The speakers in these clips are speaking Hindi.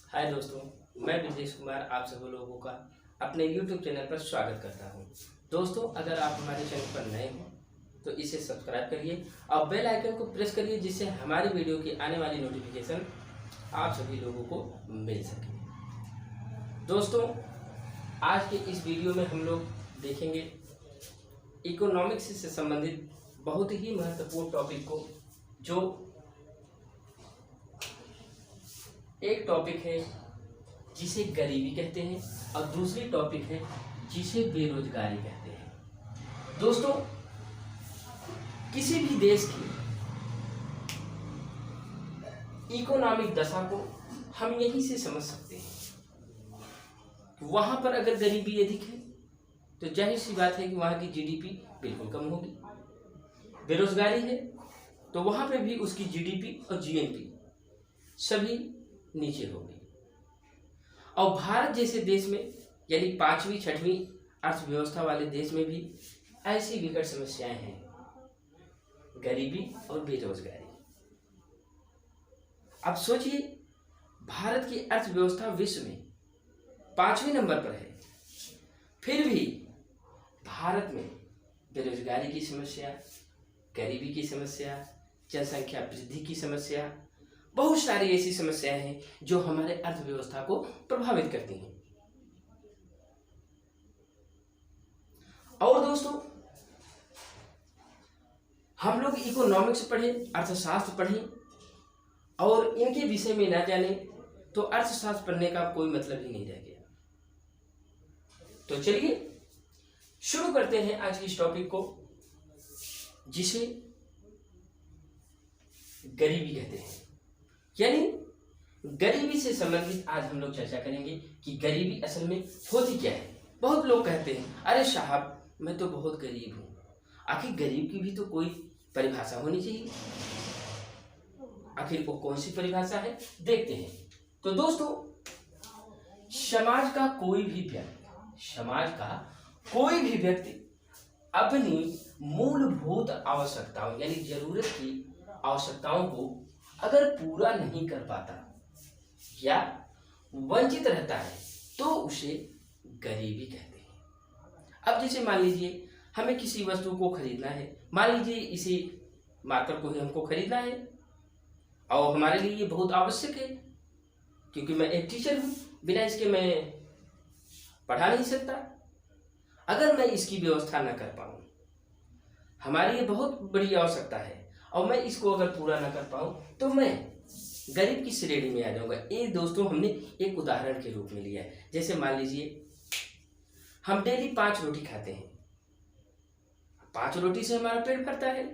हाय दोस्तों, मैं ब्रजेश कुमार आप सभी लोगों का अपने YouTube चैनल पर स्वागत करता हूं। दोस्तों, अगर आप हमारे चैनल पर नए हो तो इसे सब्सक्राइब करिए और बेल आइकन को प्रेस करिए, जिससे हमारी वीडियो की आने वाली नोटिफिकेशन आप सभी लोगों को मिल सके। दोस्तों, आज के इस वीडियो में हम लोग देखेंगे इकोनॉमिक्स से संबंधित बहुत ही महत्वपूर्ण टॉपिक को, जो एक टॉपिक है जिसे गरीबी कहते हैं और दूसरी टॉपिक है जिसे बेरोजगारी कहते हैं। दोस्तों, किसी भी देश की इकोनॉमिक दशा को हम यहीं से समझ सकते हैं। वहां पर अगर गरीबी अधिक है तो जाहिर सी बात है कि वहां की जीडीपी बिल्कुल कम होगी। बेरोजगारी है तो वहां पे भी उसकी जीडीपी और जीएनपी सभी नीचे होगी। और भारत जैसे देश में, यानी 5वीं 6वीं अर्थव्यवस्था वाले देश में भी ऐसी विकट समस्याएं हैं, गरीबी और बेरोजगारी। अब सोचिए, भारत की अर्थव्यवस्था विश्व में 5वें नंबर पर है, फिर भी भारत में बेरोजगारी की समस्या, गरीबी की समस्या, जनसंख्या वृद्धि की समस्या, बहुत सारी ऐसी समस्याएं हैं जो हमारे अर्थव्यवस्था को प्रभावित करती हैं। और दोस्तों, हम लोग इकोनॉमिक्स पढ़ें, अर्थशास्त्र पढ़ें और इनके विषय में ना जाने तो अर्थशास्त्र पढ़ने का कोई मतलब ही नहीं रह गया। तो चलिए शुरू करते हैं आज की इस टॉपिक को, जिसे गरीबी कहते हैं। यानी गरीबी से संबंधित आज हम लोग चर्चा करेंगे कि गरीबी असल में होती क्या है। बहुत लोग कहते हैं, अरे साहब मैं तो बहुत गरीब हूं। आखिर गरीब की भी तो कोई परिभाषा होनी चाहिए। आखिर वो कौन सी परिभाषा है, देखते हैं। तो दोस्तों, समाज का कोई भी व्यक्ति अपनी मूलभूत आवश्यकताओं यानी जरूरत की आवश्यकताओं को अगर पूरा नहीं कर पाता या वंचित रहता है तो उसे गरीबी कहते हैं। अब जैसे मान लीजिए हमें किसी वस्तु को खरीदना है, मान लीजिए इसी मार्कर को ही हमको खरीदना है और हमारे लिए ये बहुत आवश्यक है, क्योंकि मैं एक टीचर हूँ, बिना इसके मैं पढ़ा नहीं सकता। अगर मैं इसकी व्यवस्था न कर पाऊँ, हमारी ये बहुत बड़ी आवश्यकता है और मैं इसको अगर पूरा ना कर पाऊं तो मैं गरीब की श्रेणी में आ जाऊंगा। ये दोस्तों हमने एक उदाहरण के रूप में लिया है। जैसे मान लीजिए हम डेली 5 रोटी खाते हैं, 5 रोटी से हमारा पेट भरता है।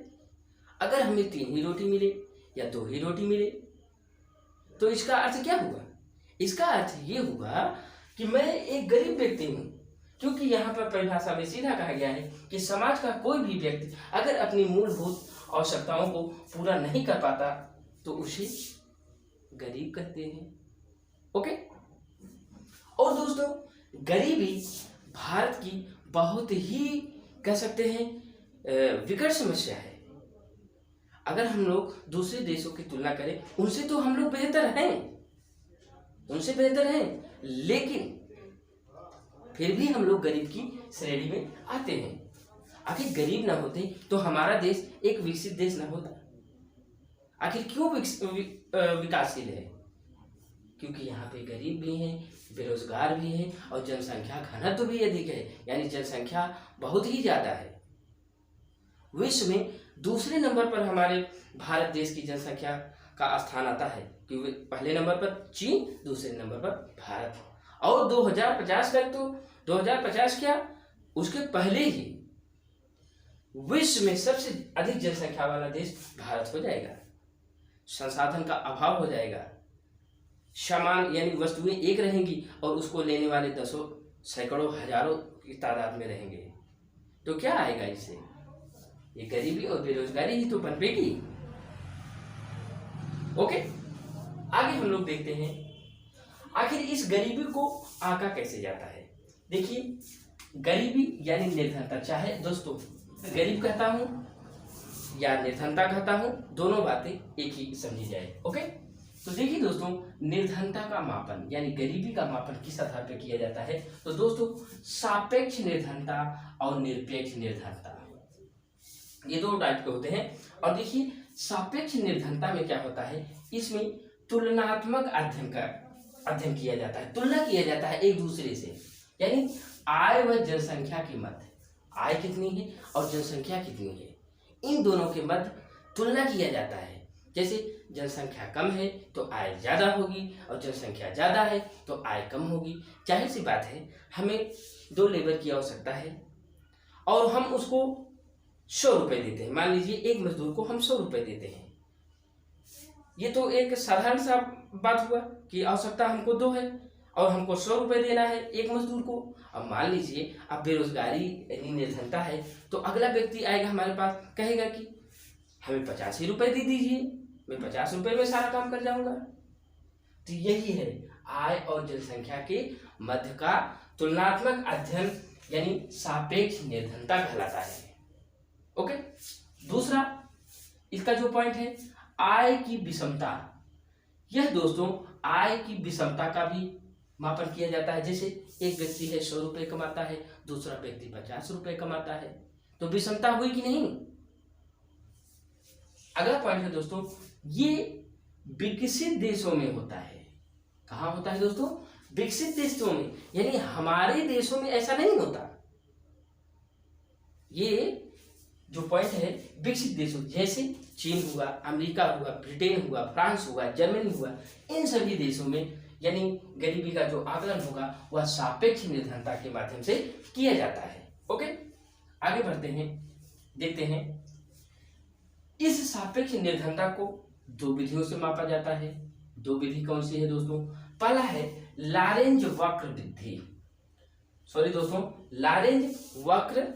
अगर हमें 3 ही रोटी मिले या 2 ही रोटी मिले तो इसका अर्थ क्या हुआ? इसका अर्थ ये हुआ कि मैं एक गरीब व्यक्ति हूं, क्योंकि यहाँ पर परिभाषा में सीधा कहा गया है कि समाज का कोई भी व्यक्ति अगर अपनी मूलभूत आवश्यकताओं को पूरा नहीं कर पाता तो उसे गरीब कहते हैं। ओके। और दोस्तों, गरीबी भारत की बहुत ही कह सकते हैं विकट समस्या है। अगर हम लोग दूसरे देशों की तुलना करें, उनसे तो हम लोग बेहतर हैं, लेकिन फिर भी हम लोग गरीब की श्रेणी में आते हैं। आखिर गरीब ना होते तो हमारा देश एक विकसित देश ना होता। आखिर क्यों विकासशील है? क्योंकि यहाँ पे गरीब भी हैं, बेरोजगार भी हैं और जनसंख्या घनत्व भी अधिक है, यानी जनसंख्या बहुत ही ज्यादा है। विश्व में दूसरे नंबर पर हमारे भारत देश की जनसंख्या का स्थान आता है, क्योंकि पहले नंबर पर चीन, दूसरे नंबर पर भारत। और 2050 तक तो 2050 क्या, उसके पहले ही विश्व में सबसे अधिक जनसंख्या वाला देश भारत हो जाएगा। संसाधन का अभाव हो जाएगा, सामान यानी वस्तुएं एक रहेंगी और उसको लेने वाले दसों सैकड़ों हजारों की तादाद में रहेंगे। तो क्या आएगा इससे? ये गरीबी और बेरोजगारी ही तो पनपेगी। ओके, आगे हम लोग देखते हैं आखिर इस गरीबी को आंका कैसे जाता है। देखिए, गरीबी यानी निर्धनता, चाहे दोस्तों गरीब कहता हूं या निर्धनता कहता हूं, दोनों बातें एक ही समझी जाए। ओके, तो देखिए दोस्तों, निर्धनता का मापन यानी गरीबी का मापन किस आधार पर किया जाता है? तो दोस्तों, सापेक्ष निर्धनता और निरपेक्ष निर्धनता, ये दो टाइप के होते हैं। और देखिए, सापेक्ष निर्धनता में क्या होता है, इसमें तुलनात्मक अध्ययन किया जाता है, तुलना किया जाता है एक दूसरे से, यानी आय व जनसंख्या के मध्य, आय कितनी है और जनसंख्या कितनी है, इन दोनों के मध्य तुलना किया जाता है। जैसे जनसंख्या कम है तो आय ज़्यादा होगी और जनसंख्या ज़्यादा है तो आय कम होगी। जाहिर सी बात है, हमें 2 लेबर की आवश्यकता है और हम उसको 100 रुपये देते हैं। मान लीजिए एक मजदूर को हम 100 रुपये देते हैं। ये तो एक साधारण सा बात हुआ कि आवश्यकता हमको 2 है और हमको 100 रुपये देना है एक मजदूर को। अब मान लीजिए अब बेरोजगारी यानी निर्धनता है तो अगला व्यक्ति आएगा हमारे पास, कहेगा कि हमें 50 ही रुपये दे दीजिए, मैं 50 रुपये में सारा काम कर जाऊंगा। तो यही है आय और जनसंख्या के मध्य का तुलनात्मक अध्ययन यानी सापेक्ष निर्धनता कहलाता है। ओके, दूसरा इसका जो पॉइंट है, आय की विषमता। यह दोस्तों आय की विषमता का भी मापन किया जाता है। जैसे एक व्यक्ति है 100 रुपये कमाता है, दूसरा व्यक्ति 50 रुपये कमाता है, तो विषमता हुई कि नहीं? अगला पॉइंट है दोस्तों, ये विकसित देशों में होता है। कहाँ होता है दोस्तों? विकसित देशों में, यानी हमारे देशों में ऐसा नहीं होता। ये जो पॉइंट है विकसित देशों, जैसे चीन हुआ, अमेरिका हुआ, ब्रिटेन हुआ, फ्रांस हुआ, जर्मनी हुआ, इन सभी देशों में यानी गरीबी का जो आकलन होगा वह सापेक्ष निर्धनता के माध्यम से किया जाता है। ओके, आगे बढ़ते हैं, देखते हैं। इस सापेक्ष निर्धनता को 2 विधियों से मापा जाता है। 2 विधि कौन सी है दोस्तों? पहला है लॉरेंज वक्र विधि, लॉरेंज वक्र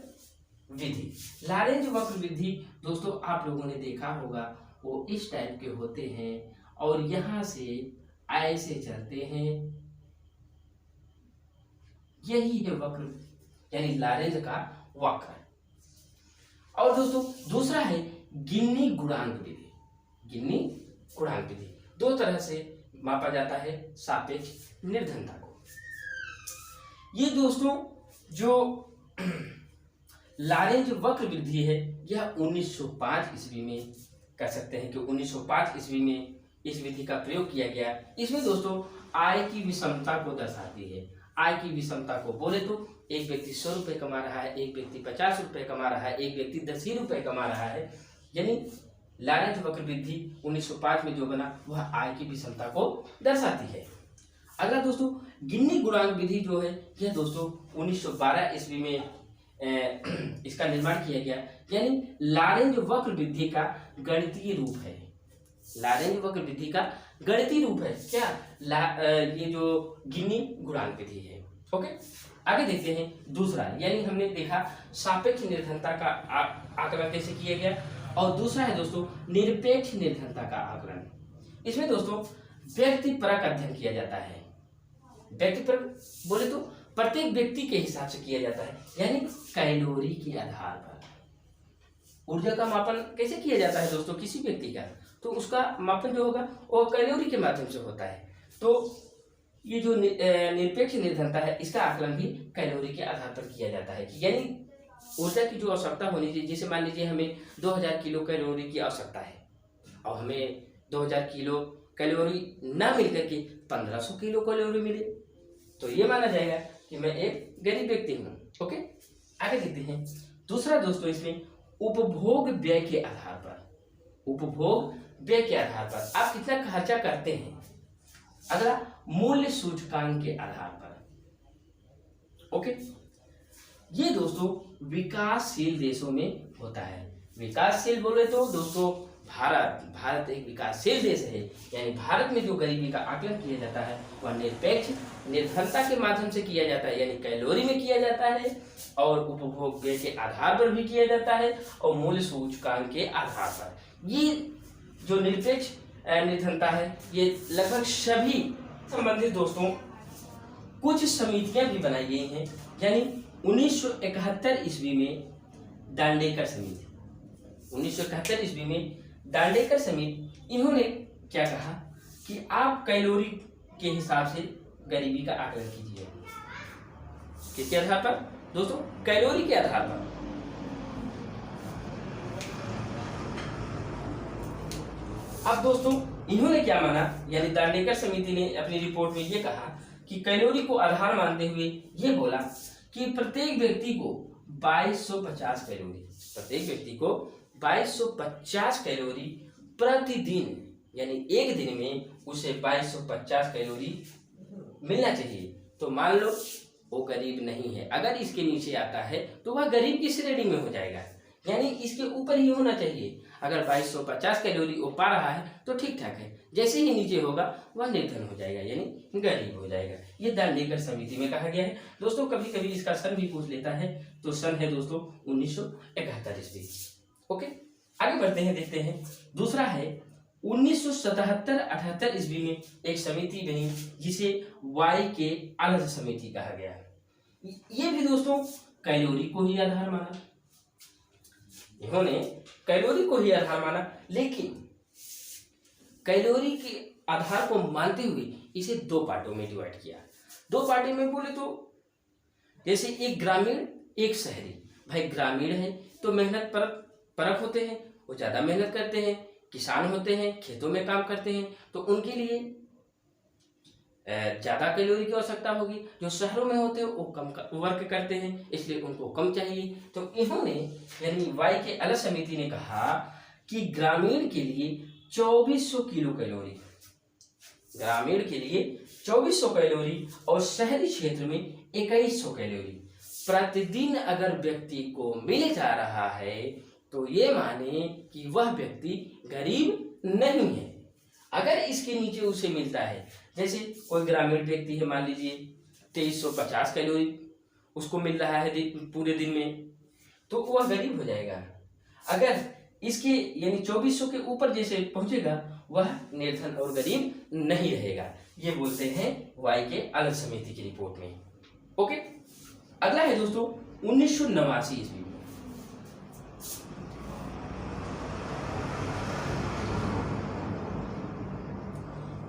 विधि। लॉरेंज वक्र विधि दोस्तों आप लोगों ने देखा होगा, वो इस टाइप के होते हैं और यहां से ऐसे चलते हैं, यही है वक्र यानी लॉरेंज का वक्र। और दोस्तों दूसरा है गिन्नी गुणांक विधि। गिन्नी गुणांक विधि 2 तरह से मापा जाता है सापेक्ष निर्धनता को। ये दोस्तों जो लॉरेंज वक्र विधि है यह 1905 ईस्वी में, कह सकते हैं कि 1905 ईस्वी में इस विधि का प्रयोग किया गया। इसमें दोस्तों आय की विषमता को दर्शाती है। आय की विषमता को बोले तो एक व्यक्ति 100 रुपये कमा रहा है, एक व्यक्ति 50 रुपये कमा रहा है, एक व्यक्ति 10 ही रुपये कमा रहा है, यानी लॉरेंज वक्र विधि 1905 में जो बना वह आय की विषमता को दर्शाती है। अगला दोस्तों गिन्नी गुणांक विधि जो है यह दोस्तों 1912 ईस्वी में इसका निर्माण किया गया, यानी लॉरेंज वक्र विधि का गणितीय रूप है। लॉरेंज वक्र विधि का गणितीय रूप है क्या? ये जो गिन्नी गुणांक विधि है। ओके, आगे देखते हैं दूसरा, यानी हमने देखा सापेक्ष निर्धनता का आकलन कैसे किया गया, और दूसरा है दोस्तों निरपेक्ष निर्धनता का आकलन। इसमें दोस्तों व्यक्तिपरक अध्ययन किया जाता है। व्यक्तिपरक बोले तो प्रत्येक व्यक्ति के हिसाब से किया जाता है, यानी कैलोरी के आधार पर। ऊर्जा का मापन कैसे किया जाता है दोस्तों किसी व्यक्ति का, तो उसका मापन जो होगा वो कैलोरी के माध्यम से होता है। तो ये जो निरपेक्ष निर्धनता है इसका आकलन भी कैलोरी के आधार पर किया जाता है, यानी ऊर्जा की जो आवश्यकता होनी चाहिए, जैसे मान लीजिए हमें 2000 किलो कैलोरी की आवश्यकता है और हमें 2000 किलो कैलोरी ना मिल करके 1500 किलो कैलोरी मिले, तो ये माना जाएगा कि मैं एक गरीब व्यक्ति हूँ। ओके, आगे देखते हैं दूसरा दोस्तों, इसमें उपभोग व्यय के आधार पर, उपभोग व्यय के आधार पर आप कितना खर्चा करते हैं। अगला मूल्य सूचकांक के आधार पर। ओके, ये दोस्तों विकासशील देशों में होता है। विकासशील बोले तो दोस्तों भारत एक विकासशील देश है, यानी भारत में जो गरीबी का आकलन किया जाता है वह निरपेक्ष निर्धनता के माध्यम से किया जाता है, यानी कैलोरी में किया जाता है, और उपभोग व्यय के आधार पर भी किया जाता है, और मूल्य सूचकांक के आधार पर। ये जो निरपेक्ष निर्धनता है ये लगभग सभी संबंधित दोस्तों कुछ समितियां भी बनाई गई हैं, यानी 1971 ईस्वी में दांडेकर समिति, 1971 ईस्वी में दांडेकर समिति, इन्होंने क्या कहा कि आप कैलोरी के हिसाब से गरीबी का आकलन कीजिए। किसके आधार पर दोस्तों? कैलोरी के आधार पर। अब दोस्तों इन्होंने क्या माना, यानी दांडेकर समिति ने अपनी रिपोर्ट में ये कहा कि कैलोरी को आधार मानते हुए ये बोला कि प्रत्येक व्यक्ति को 2250 कैलोरी, प्रत्येक व्यक्ति को 2250 कैलोरी प्रतिदिन, यानी एक दिन में उसे 2250 कैलोरी मिलना चाहिए। तो मान लो वो गरीब नहीं है, अगर इसके नीचे आता है तो वह गरीब की श्रेणी में हो जाएगा, यानी इसके ऊपर ही होना चाहिए। अगर 2250 कैलोरी वो पा रहा है तो ठीक ठाक है, जैसे ही नीचे होगा वह निर्धन हो जाएगा, यानी गरीब हो जाएगा। ये दांडेकर समिति में कहा गया है। दोस्तों कभी कभी इसका सन भी पूछ लेता है, तो सन है दोस्तों 1971 ईस्वी। ओके, आगे बढ़ते हैं, देखते हैं। दूसरा है 1977-78 ईस्वी में एक समिति बनी जिसे वाई के अलग समिति कहा गया। ये भी दोस्तों कैलोरी को ही आधार माना, इन्होंने कैलोरी को ही आधार माना, लेकिन कैलोरी के आधार को मानते हुए इसे दो पार्टों में डिवाइड किया। दो पार्टी में बोले तो जैसे एक ग्रामीण एक शहरी। भाई ग्रामीण है तो मेहनत परक होते हैं, वो ज्यादा मेहनत करते हैं, किसान होते हैं, खेतों में काम करते हैं, तो उनके लिए ज्यादा कैलोरी की आवश्यकता होगी। जो शहरों में होते हैं वो कम वर्क करते हैं, इसलिए उनको कम चाहिए। तो इन्होंने यानी वाई के अलग समिति ने कहा कि ग्रामीण के लिए 2400 किलो कैलोरी, ग्रामीण के लिए 2400 कैलोरी और शहरी क्षेत्र में 2100 कैलोरी प्रतिदिन अगर व्यक्ति को मिल जा रहा है तो ये माने कि वह व्यक्ति गरीब नहीं है। अगर इसके नीचे उसे मिलता है, जैसे कोई ग्रामीण व्यक्ति है, मान लीजिए 2350 कैलोरी उसको मिल रहा है पूरे दिन में, तो वह गरीब हो जाएगा। अगर इसके यानी 2400 के ऊपर जैसे पहुंचेगा वह निर्धन और गरीब नहीं रहेगा। ये बोलते हैं वाई के अलग समिति की रिपोर्ट में। ओके, अगला है दोस्तों 1989 ईस्वी में।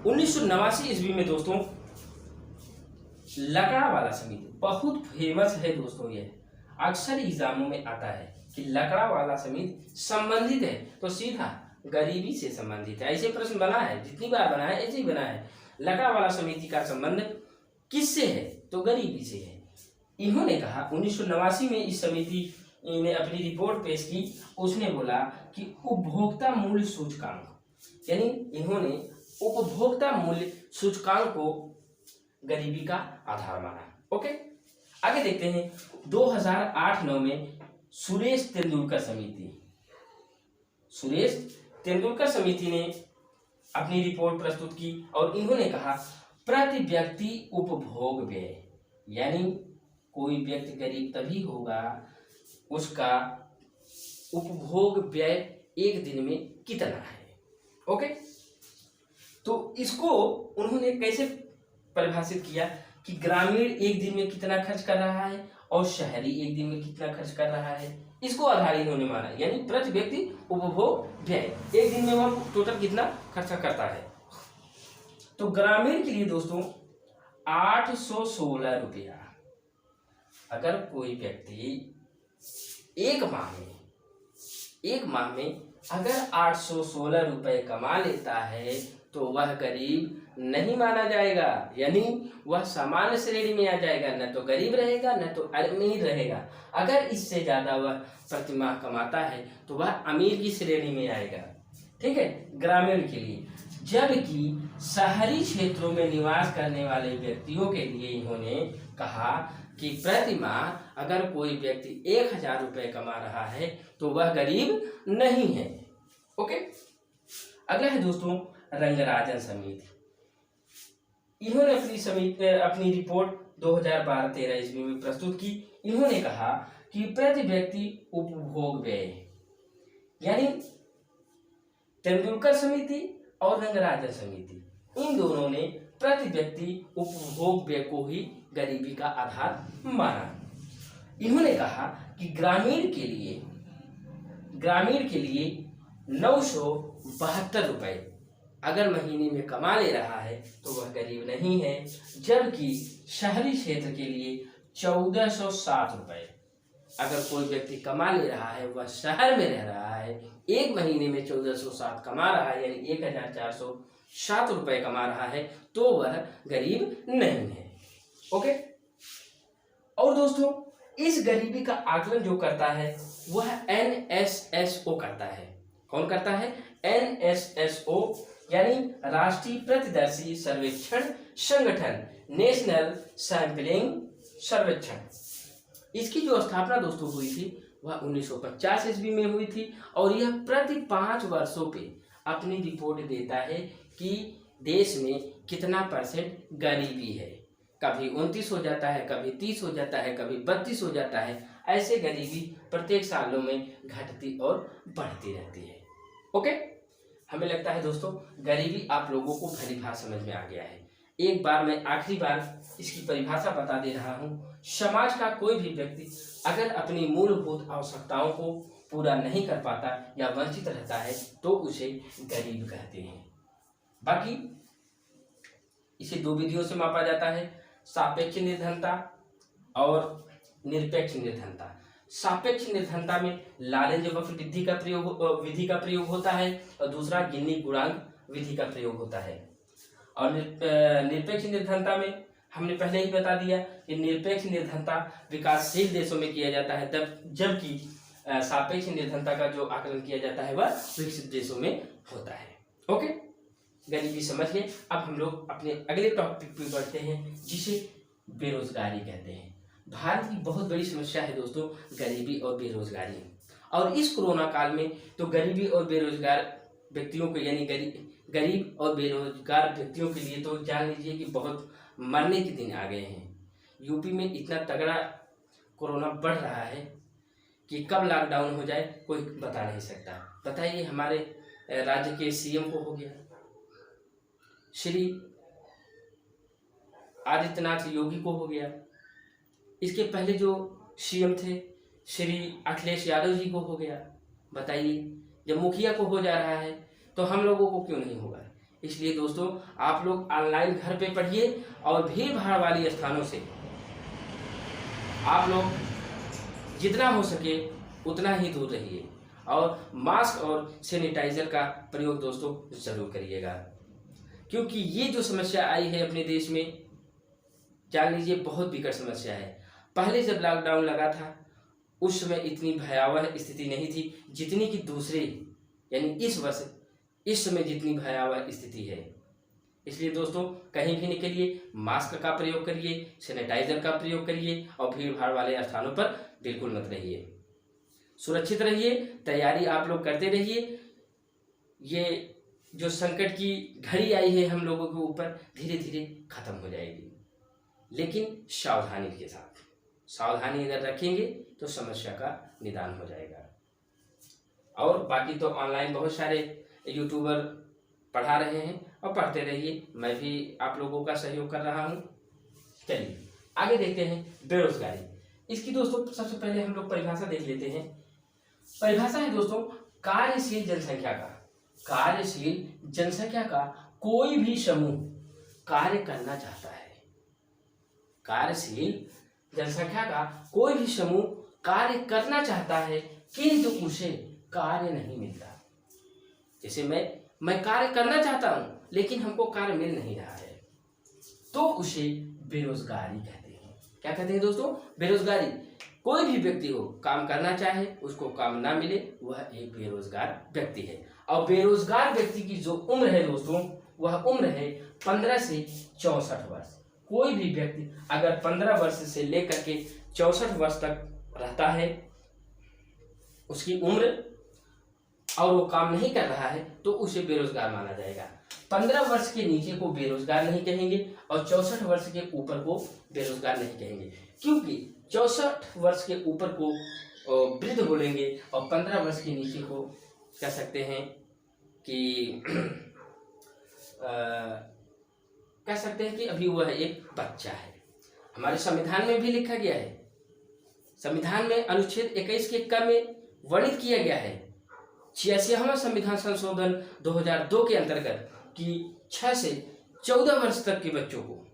1989 ईस्वी में दोस्तों लकड़ा वाला समिति बहुत फेमस है दोस्तों। ये अक्सर एग्जामों में आता है कि लकड़ा वाला समिति संबंधित है तो सीधा गरीबी से संबंधित है। ऐसे प्रश्न बना है, जितनी बार बना है ऐसे ही बना है। लकड़ा वाला समिति का संबंध किससे है? तो गरीबी से है। इन्होंने कहा 1989 में इस समिति ने अपनी रिपोर्ट पेश की। उसने बोला कि उपभोक्ता मूल्य सूचकांक, यानी इन्होंने उपभोक्ता मूल्य सूचकांक को गरीबी का आधार माना। ओके, आगे देखते हैं 2008-9 में सुरेश तेंदुलकर समिति ने अपनी रिपोर्ट प्रस्तुत की और इन्होंने कहा प्रति व्यक्ति उपभोग व्यय, यानी कोई व्यक्ति गरीब तभी होगा उसका उपभोग व्यय एक दिन में कितना है। ओके, तो इसको उन्होंने कैसे परिभाषित किया कि ग्रामीण एक दिन में कितना खर्च कर रहा है और शहरी एक दिन में कितना खर्च कर रहा है, इसको आधार इन्होंने माना। यानी प्रति व्यक्ति उपभोग व्यय एक दिन में वह टोटल कितना खर्चा करता है। तो ग्रामीण के लिए दोस्तों 816 रुपया, अगर कोई व्यक्ति एक माह में अगर 816 रुपए कमा लेता है तो वह गरीब नहीं माना जाएगा, यानी वह सामान्य श्रेणी में आ जाएगा, न तो गरीब रहेगा न तो अमीर रहेगा। अगर इससे ज्यादा वह प्रति माह कमाता है तो वह अमीर की श्रेणी में आएगा। ठीक है, ग्रामीण के लिए। जबकि शहरी क्षेत्रों में निवास करने वाले व्यक्तियों के लिए इन्होंने कहा कि प्रति माह अगर कोई व्यक्ति 1000 रुपए कमा रहा है तो वह गरीब नहीं है। ओके, अगला है दोस्तों रंगराजन समिति। इन्होंने अपनी रिपोर्ट 2012-13 ईस्वी में प्रस्तुत की। इन्होंने कहा कि प्रति व्यक्ति उपभोग व्यय, यानी तेंदुलकर समिति और रंगराजन समिति इन दोनों ने प्रति व्यक्ति उपभोग व्यय को ही गरीबी का आधार माना। इन्होंने कहा कि ग्रामीण के लिए 972 रुपए अगर महीने में कमा ले रहा है तो वह गरीब नहीं है। जबकि शहरी क्षेत्र के लिए 1460 रुपये, अगर कोई व्यक्ति कमा ले रहा है, वह शहर में रह रहा है, एक महीने में 1460 कमा रहा है, यानी 1407 रुपये कमा रहा है, तो वह गरीब नहीं है। ओके। और दोस्तों, इस गरीबी का आकलन जो करता है वह NSSO करता है। कौन करता है? NSSO, यानी राष्ट्रीय प्रतिदर्शी सर्वेक्षण संगठन, नेशनल सैंपलिंग सर्वेक्षण। इसकी जो स्थापना दोस्तों हुई थी वह 1950 ईस्वी में हुई थी और यह प्रति 5 वर्षों पे अपनी रिपोर्ट देता है कि देश में कितना परसेंट गरीबी है। कभी 29 हो जाता है, कभी 30 हो जाता है, कभी 32 हो जाता है। ऐसे गरीबी प्रत्येक सालों में घटती और बढ़ती रहती है। ओके। हमें लगता है दोस्तों गरीबी आप लोगों को परिभाषा समझ में आ गया है। एक बार मैं आखिरी बार इसकी परिभाषा बता दे रहा हूँ। समाज का कोई भी व्यक्ति अगर अपनी मूलभूत आवश्यकताओं को पूरा नहीं कर पाता या वंचित रहता है तो उसे गरीब कहते हैं। बाकी इसे 2 विधियों से मापा जाता है, सापेक्ष निर्धनता और निरपेक्ष निर्धनता। सापेक्ष निर्धनता में लारेंज वक्र विधि का प्रयोग होता है और दूसरा गिन्नी गुणांक विधि का प्रयोग होता है। और निरपेक्ष निर्धनता में हमने पहले ही बता दिया कि निरपेक्ष निर्धनता विकासशील देशों में किया जाता है, जबकि सापेक्ष निर्धनता का जो आकलन किया जाता है वह विकसित देशों में होता है। ओके, गरीबी समझ गए। अब हम लोग अपने अगले टॉपिक पे बढ़ते हैं जिसे बेरोजगारी कहते हैं। भारत की बहुत बड़ी समस्या है दोस्तों गरीबी और बेरोजगारी। और इस कोरोना काल में तो गरीबी और बेरोजगार व्यक्तियों को, यानी गरीब और बेरोजगार व्यक्तियों के लिए तो जान लीजिए कि बहुत मरने के दिन आ गए हैं। यूपी में इतना तगड़ा कोरोना बढ़ रहा है कि कब लॉकडाउन हो जाए कोई बता नहीं सकता। बताइए, हमारे राज्य के CM को हो गया, श्री आदित्यनाथ योगी को हो गया, इसके पहले जो CM थे श्री अखिलेश यादव जी को हो गया। बताइए, जब मुखिया को हो जा रहा है तो हम लोगों को क्यों नहीं होगा। इसलिए दोस्तों आप लोग ऑनलाइन घर पे पढ़िए और भीड़ भाड़ वाली स्थानों से आप लोग जितना हो सके उतना ही दूर रहिए और मास्क और सैनिटाइजर का प्रयोग दोस्तों जरूर करिएगा, क्योंकि ये जो समस्या आई है अपने देश में, जान लीजिए बहुत विकट समस्या है। पहले जब लॉकडाउन लगा था उस समय इतनी भयावह स्थिति नहीं थी जितनी कि दूसरे, यानी इस वर्ष इस समय जितनी भयावह स्थिति है। इसलिए दोस्तों कहीं भी निकलिए मास्क का प्रयोग करिए, सैनिटाइजर का प्रयोग करिए और भीड़ भाड़ वाले स्थानों पर बिल्कुल मत रहिए। सुरक्षित रहिए, तैयारी आप लोग करते रहिए। ये जो संकट की घड़ी आई है हम लोगों के ऊपर धीरे धीरे खत्म हो जाएगी, लेकिन सावधानी के साथ। सावधानी अगर रखेंगे तो समस्या का निदान हो जाएगा। और बाकी तो ऑनलाइन बहुत सारे यूट्यूबर पढ़ा रहे हैं और पढ़ते रहिए, मैं भी आप लोगों का सहयोग कर रहा हूँ। चलिए आगे देखते हैं बेरोजगारी। इसकी दोस्तों सबसे पहले हम लोग परिभाषा देख लेते हैं। परिभाषा है दोस्तों कार्यशील जनसंख्या का। कार्यशील जनसंख्या का कोई भी समूह कार्य करना चाहता है। कार्यशील जनसंख्या का कोई भी समूह कार्य करना चाहता है किंतु उसे कार्य नहीं मिलता। जैसे मैं कार्य करना चाहता हूं लेकिन हमको कार्य मिल नहीं रहा है, तो उसे बेरोजगारी कहते हैं। क्या कहते हैं दोस्तों? बेरोजगारी। कोई भी व्यक्ति हो, काम करना चाहे, उसको काम ना मिले, वह एक बेरोजगार व्यक्ति है। और बेरोजगार व्यक्ति की जो उम्र है दोस्तों, वह उम्र है 15 से 64 वर्ष। कोई भी व्यक्ति अगर 15 वर्ष से लेकर के 64 वर्ष तक रहता है उसकी उम्र, और वो काम नहीं कर रहा है, तो उसे बेरोजगार माना जाएगा। 15 वर्ष के नीचे को बेरोजगार नहीं कहेंगे और 64 वर्ष के ऊपर को बेरोजगार नहीं कहेंगे, क्योंकि 64 वर्ष के ऊपर को वृद्ध बोलेंगे और 15 वर्ष के नीचे को कह सकते हैं कि कह सकते हैं कि अभी वह एक बच्चा है। हमारे संविधान में भी लिखा गया है, संविधान में अनुच्छेद 21 के क में वर्णित किया गया है। 86वां संविधान संशोधन 2002 के अंतर्गत कि 6 से 14 वर्ष तक के बच्चों को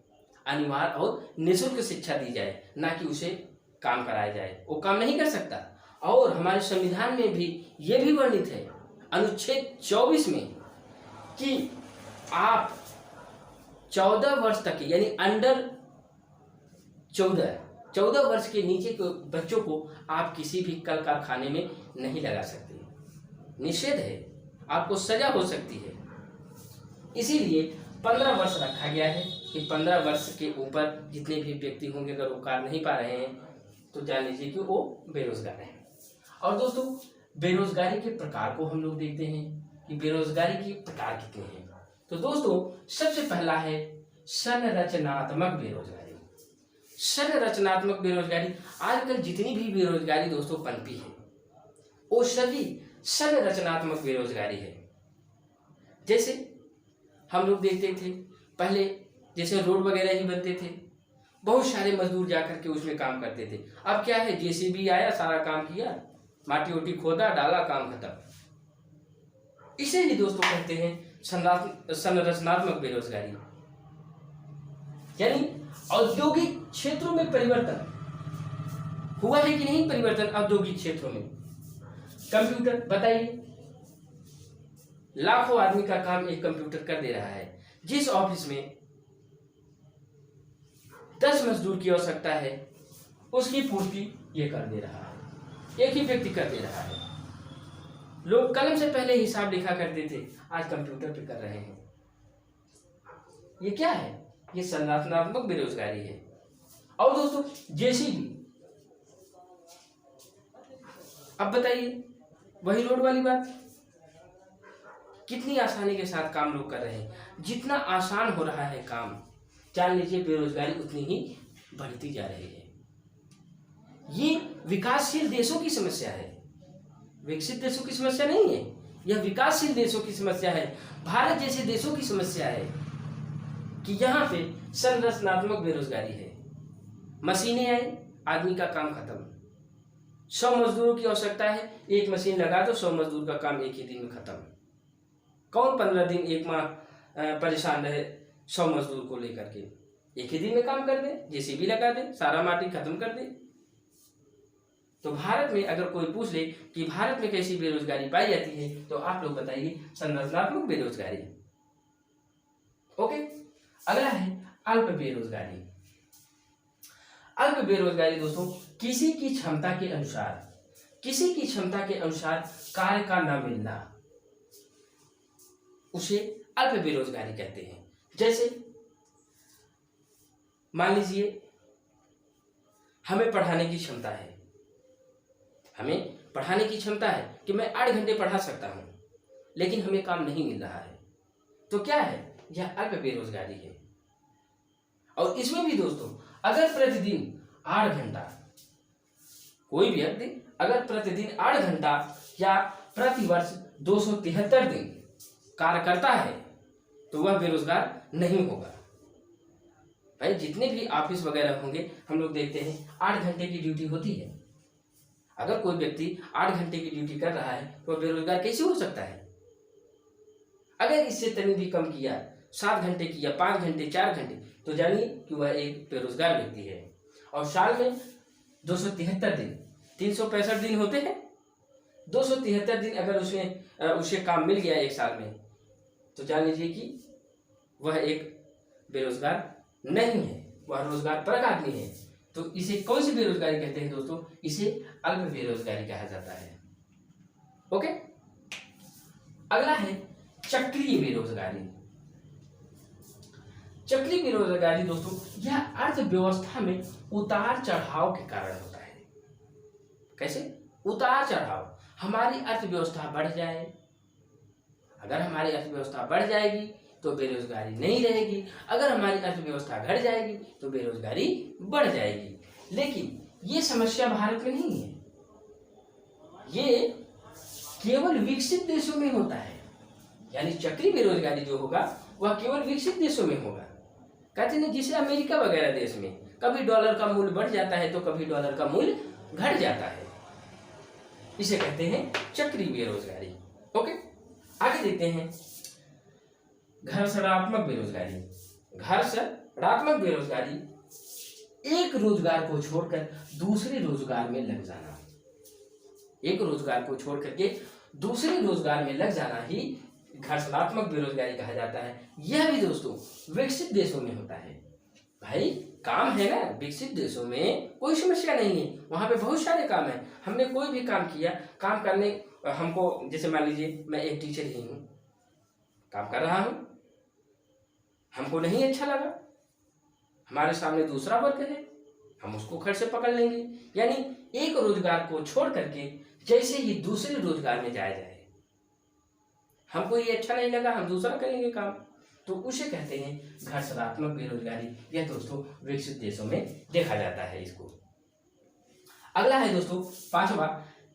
अनिवार्य और निःशुल्क शिक्षा दी जाए, ना कि उसे काम कराया जाए। वो काम नहीं कर सकता। और हमारे संविधान में भी ये भी वर्णित है अनुच्छेद 24 में कि आप 14 वर्ष तक यानी अंडर 14 वर्ष के नीचे के बच्चों को आप किसी भी कल कारखाने में नहीं लगा सकते, निषेध है, आपको सजा हो सकती है। इसीलिए 15 वर्ष रखा गया है कि 15 वर्ष के ऊपर जितने भी व्यक्ति होंगे अगर वो कार्य नहीं पा रहे हैं तो जान लीजिए कि वो बेरोजगार हैं। और दोस्तों बेरोजगारी के प्रकार को हम लोग देखते हैं कि बेरोजगारी के प्रकार कितने हैं। तो दोस्तों सबसे पहला है संरचनात्मक बेरोजगारी। संरचनात्मक बेरोजगारी, आजकल जितनी भी बेरोजगारी दोस्तों पनपी है वो सभी संरचनात्मक बेरोजगारी है। जैसे हम लोग देखते थे पहले जैसे रोड वगैरह ही बनते थे, बहुत सारे मजदूर जाकर के उसमें काम करते थे। अब क्या है, जेसीबी आया, सारा काम किया, माटी ओटी खोदा, डाला, काम खत्म। इसे ही दोस्तों कहते हैं संरचनात्मक बेरोजगारी। यानी औद्योगिक क्षेत्रों में परिवर्तन हुआ है कि नहीं? परिवर्तन औद्योगिक क्षेत्रों में कंप्यूटर, बताइए, लाखों आदमी का काम एक कंप्यूटर कर दे रहा है। जिस ऑफिस में 10 मजदूर की आवश्यकता है उसकी पूर्ति ये कर दे रहा है, एक ही व्यक्ति कर दे रहा है। लोग कलम से पहले हिसाब लिखा करते थे, आज कंप्यूटर पे कर रहे हैं। ये क्या है? ये संरचनात्मक बेरोजगारी है। और दोस्तों जेसीबी, अब बताइए वही रोड वाली बात, कितनी आसानी के साथ काम लोग कर रहे हैं। जितना आसान हो रहा है काम, जान लीजिए बेरोजगारी उतनी ही बढ़ती जा रही है। ये विकासशील देशों की समस्या है, विकसित देशों की समस्या नहीं है, यह विकासशील देशों की समस्या है। भारत जैसे देशों की समस्या है कि यहाँ पे संरचनात्मक बेरोजगारी है। मशीनें आई, आदमी का काम खत्म। 100 मजदूरों की आवश्यकता है, एक मशीन लगा दो, 100 मजदूर का काम एक ही दिन में खत्म। कौन 15 दिन 1 माह परेशान रहे 100 मजदूर को लेकर के? एक ही दिन में काम कर दे, जेसीबी लगा दे, सारा माटी खत्म कर दे। तो भारत में अगर कोई पूछ ले कि भारत में कैसी बेरोजगारी पाई जाती है, तो आप लोग बताइए संरचनात्मक बेरोजगारी। ओके, अगला है अल्प बेरोजगारी। अल्प बेरोजगारी दोस्तों किसी की क्षमता के अनुसार कार्य का न मिलना, उसे अल्प बेरोजगारी कहते हैं। जैसे मान लीजिए हमें पढ़ाने की क्षमता है, कि मैं 8 घंटे पढ़ा सकता हूं, लेकिन हमें काम नहीं मिल रहा है, तो क्या है? यह अल्प बेरोजगारी है। और इसमें भी दोस्तों अगर प्रतिदिन 8 घंटा, कोई भी व्यक्ति अगर प्रतिदिन 8 घंटा या प्रतिवर्ष 273 दिन कार्य करता है तो वह बेरोजगार नहीं होगा। भाई जितने भी ऑफिस वगैरह होंगे हम लोग देखते हैं 8 घंटे की ड्यूटी होती है। अगर कोई व्यक्ति 8 घंटे की ड्यूटी कर रहा है तो बेरोजगार कैसे हो सकता है? अगर इससे तनी भी कम किया, 7 घंटे की या 5 घंटे 4 घंटे, तो जानिए कि वह एक बेरोजगार व्यक्ति है। और साल में 273 दिन, 365 दिन होते हैं, 273 दिन अगर उसे काम मिल गया एक साल में, तो जान लीजिए कि वह एक बेरोजगार नहीं है, वह रोजगार परक आदमी है। तो इसे कौन सी बेरोजगारी कहते हैं दोस्तों? इसे अल्प बेरोजगारी कहा जाता है। ओके, अगला है चक्रीय बेरोजगारी। चक्रीय बेरोजगारी दोस्तों यह अर्थव्यवस्था में उतार चढ़ाव के कारण होता है। कैसे? उतार चढ़ाव, हमारी अर्थव्यवस्था बढ़ जाए, अगर हमारी अर्थव्यवस्था बढ़ जाएगी तो बेरोजगारी नहीं रहेगी, अगर हमारी अर्थव्यवस्था घट जाएगी तो बेरोजगारी बढ़ जाएगी। लेकिन ये समस्या भारत में नहीं है, ये केवल विकसित देशों में होता है। यानी चक्रीय बेरोजगारी जो होगा वह केवल विकसित देशों में होगा। कहते हैं जिसे अमेरिका वगैरह देश में कभी डॉलर का मूल्य बढ़ जाता है तो कभी डॉलर का मूल्य घट जाता है, इसे कहते हैं चक्रीय बेरोजगारी। ओके, आगे देखते हैं घर ऋणात्मक बेरोजगारी, घर ऋणात्मक बेरोजगारी एक रोजगार को छोड़कर दूसरे रोजगार में लग जाना, एक रोजगार को छोड़ करके दूसरे रोजगार में लग जाना ही घर्षणात्मक बेरोजगारी कहा जाता है। यह भी दोस्तों विकसित देशों में होता है। भाई काम है ना, विकसित देशों में कोई समस्या नहीं है, वहां पे बहुत सारे काम है। हमने कोई भी काम किया, काम करने हमको, जैसे मान लीजिए मैं एक टीचर ही हूँ, काम कर रहा हूँ, हमको नहीं अच्छा लगा, हमारे सामने दूसरा वर्ग है, हम उसको खट से पकड़ लेंगे। यानी एक रोजगार को छोड़ करके जैसे ही दूसरे रोजगार में जाया जाए, हमको ये अच्छा नहीं लगा, हम दूसरा करेंगे काम, तो उसे कहते हैं घर्षणात्मक बेरोजगारी। यह दोस्तों विकसित देशों में देखा जाता है इसको। अगला है दोस्तों पांचवा,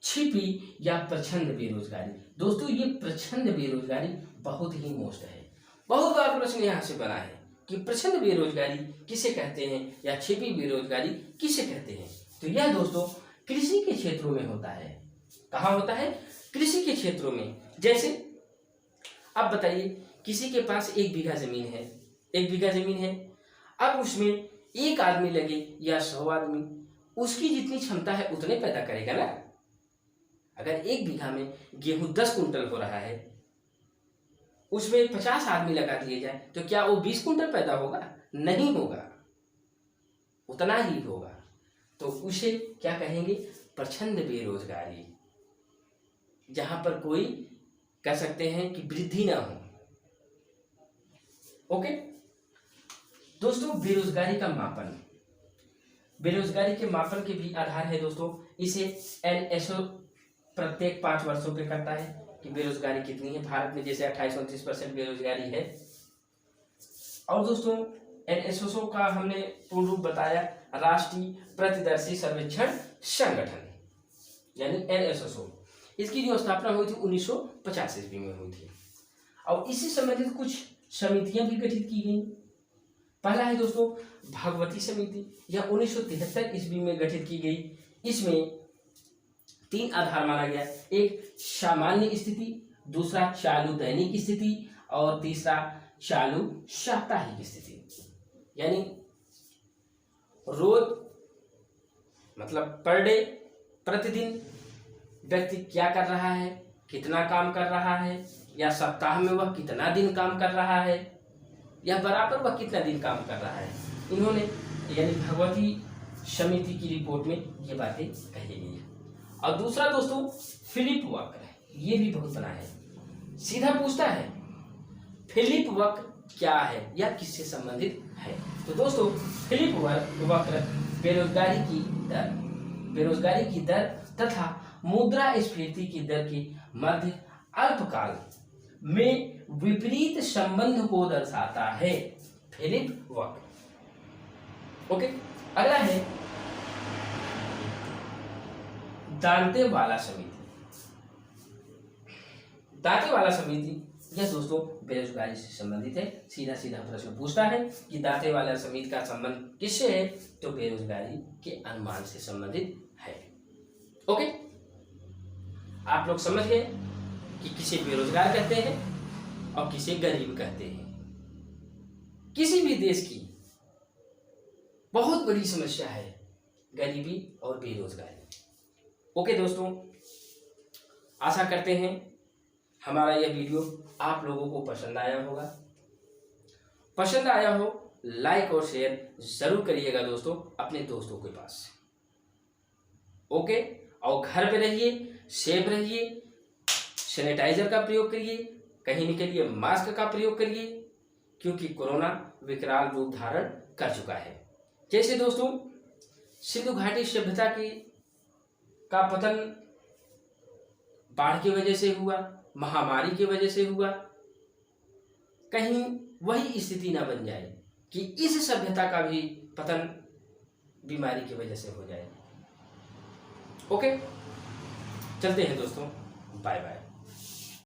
छिपी या प्रच्छन्न बेरोजगारी। दोस्तों ये प्रच्छन्न बेरोजगारी बहुत ही मोस्ट है। बहुत बार प्रश्न यहाँ से बना है कि प्रच्छन्न बेरोजगारी किसे कहते हैं या छिपी बेरोजगारी किसे कहते हैं। तो यह दोस्तों कृषि के क्षेत्रों में होता है। कहाँ होता है? कृषि के क्षेत्रों में। जैसे अब बताइए, किसी के पास 1 बीघा जमीन है, 1 बीघा जमीन है, अब उसमें 1 आदमी लगे या 100 आदमी, उसकी जितनी क्षमता है उतने पैदा करेगा ना। अगर 1 बीघा में गेहूं 10 कुंटल हो रहा है, उसमें 50 आदमी लगा दिए जाए तो क्या वो 20 कुंटल पैदा होगा? नहीं होगा, उतना ही होगा। तो उसे क्या कहेंगे? प्रच्छन्न बेरोजगारी, जहां पर कोई कह सकते हैं कि वृद्धि ना हो। ओके दोस्तों, बेरोजगारी का मापन, बेरोजगारी के मापन के भी आधार है दोस्तों। इसे NSO प्रत्येक 5 वर्षों पे करता है कि बेरोजगारी कितनी है। भारत में जैसे 28-29% बेरोजगारी है। और दोस्तों NSO का हमने पूर्ण रूप बताया, राष्ट्रीय प्रतिदर्शी सर्वेक्षण संगठन यानी NSO। इसकी जो स्थापना हुई थी 1950 ईस्वी में हुई थी और इससे संबंधित कुछ समितियां भी गठित की गई। पहला है दोस्तों भागवती समिति, यह 1973 ईस्वी में गठित की गई। इसमें 3 आधार माना गया, एक सामान्य स्थिति, दूसरा चालू दैनिक स्थिति और तीसरा चालू साप्ताहिक स्थिति। यानी रोज मतलब पर डे, प्रतिदिन व्यक्ति क्या कर रहा है, कितना काम कर रहा है, या सप्ताह में वह कितना दिन काम कर रहा है, या बराबर वह कितना दिन काम कर रहा है। इन्होंने यानी भगवती समिति की रिपोर्ट में ये बातें कही गई है। और दूसरा दोस्तों फिलिप वक्र, ये भी बहुत बना है, सीधा पूछता है फिलिप वक्र क्या है या किससे संबंधित है। तो दोस्तों फिलिप वक्र बेरोजगारी की दर तथा मुद्रास्फीति की दर के मध्य अल्पकाल में विपरीत संबंध को दर्शाता है, फिलिप वक्र। ओके, अगला है दांतेवाला समिति। दांतेवाला समिति यह दोस्तों बेरोजगारी से संबंधित है। सीधा सीधा प्रश्न पूछता है कि दांतेवाला समिति का संबंध किससे है, तो बेरोजगारी के अनुमान से संबंधित है। ओके, आप लोग समझ गए कि किसे बेरोजगार कहते हैं और किसे गरीब कहते हैं। किसी भी देश की बहुत बड़ी समस्या है गरीबी और बेरोजगारी। ओके दोस्तों, आशा करते हैं हमारा यह वीडियो आप लोगों को पसंद आया होगा। पसंद आया हो लाइक और शेयर जरूर करिएगा दोस्तों अपने दोस्तों के पास। ओके, और घर पे रहिए, सेफ रहिए, सैनिटाइजर का प्रयोग करिए, कहीं निकलिए मास्क का प्रयोग करिए, क्योंकि कोरोना विकराल रूप धारण कर चुका है। जैसे दोस्तों सिंधु घाटी सभ्यता का पतन बाढ़ की वजह से हुआ, महामारी की वजह से हुआ, कहीं वही स्थिति ना बन जाए कि इस सभ्यता का भी पतन बीमारी की वजह से हो जाए। ओके, चलते हैं दोस्तों, बाय बाय।